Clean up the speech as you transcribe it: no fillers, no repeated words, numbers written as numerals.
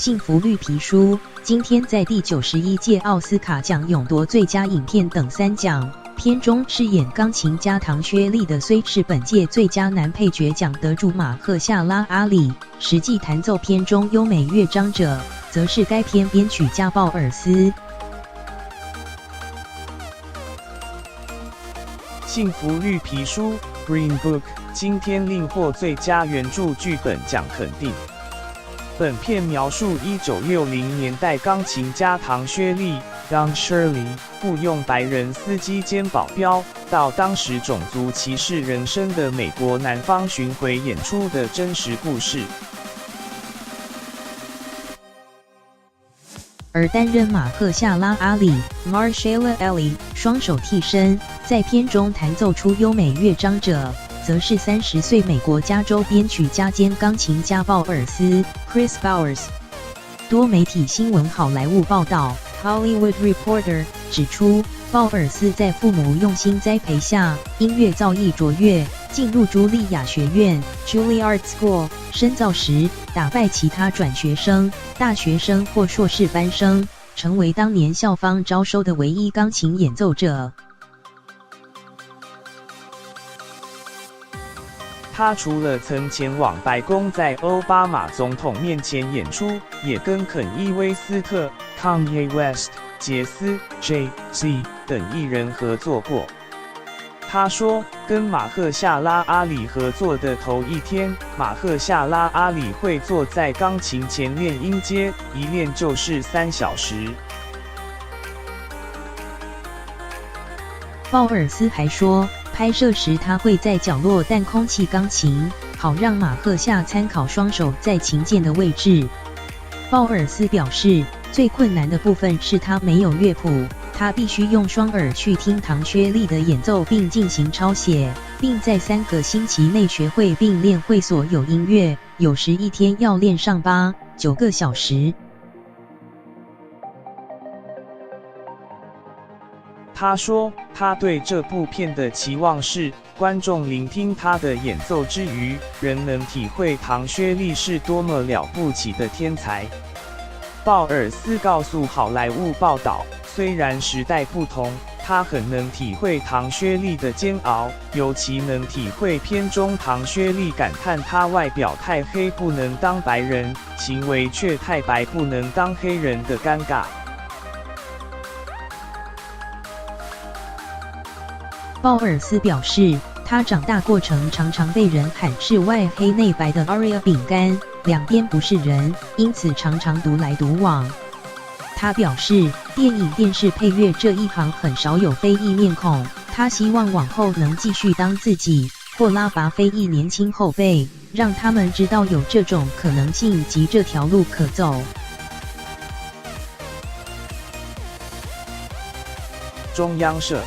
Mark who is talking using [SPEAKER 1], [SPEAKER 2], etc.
[SPEAKER 1] 幸福绿皮书今天在第91届奥斯卡奖勇夺最佳影片等3奖。片中饰演钢琴家唐薛利的虽是本届最佳男配角奖得主马赫夏拉阿里，实际弹奏片中优美乐章者，则是该片编曲家鲍尔斯。
[SPEAKER 2] 幸福绿皮书 Green Book 今天另获最佳原著剧本奖肯定。本片描述1960年代钢琴家唐薛利 Don Shirley 雇用白人司机兼保镖，到当时种族歧视人生的美国南方巡回演出的真实故事。
[SPEAKER 1] 而担任马赫夏拉阿里 Marshala Ali 双手替身，在片中弹奏出优美乐章者，则是30岁美国加州编曲家兼钢琴家鲍尔斯 Chris Bowers。多媒体新闻好莱坞报道 Hollywood Reporter 指出，鲍尔斯在父母用心栽培下，音乐造诣卓越，进入茱莉亚学院 Juilliard School 深造时，打败其他转学生、大学生或硕士班生，成为当年校方招收的唯一钢琴演奏者。
[SPEAKER 2] 他除了曾前往白宫在奥巴马总统面前演出，也跟肯伊·威斯特、Kanye West、杰斯、Jay-Z 等艺人合作过。他说，跟马赫夏拉阿里合作的头一天，马赫夏拉阿里会坐在钢琴前练音阶，一练就是3小时。
[SPEAKER 1] 鲍尔斯还说，拍摄时他会在角落弹空气钢琴，好让马赫夏参考双手在琴键的位置。鲍尔斯表示，最困难的部分是他没有乐谱，他必须用双耳去听唐薛利的演奏并进行抄写，并在3个星期内学会并练会所有音乐，有时一天要练上8、9个小时。
[SPEAKER 2] 他说，他对这部片的期望是，观众聆听他的演奏之余，仍能体会唐薛利是多么了不起的天才。鲍尔斯告诉好莱坞报道，虽然时代不同，他很能体会唐薛利的煎熬，尤其能体会片中唐薛利感叹他外表太黑不能当白人，行为却太白不能当黑人的尴尬。
[SPEAKER 1] 鲍尔斯表示，他长大过程常常被人喊是外黑内白的 Oreo 饼干，两边不是人，因此常常独来独往。他表示，电影电视配乐这一行很少有非裔面孔，他希望往后能继续当自己，或拉拔非裔年轻后辈，让他们知道有这种可能性及这条路可走。
[SPEAKER 2] 中央社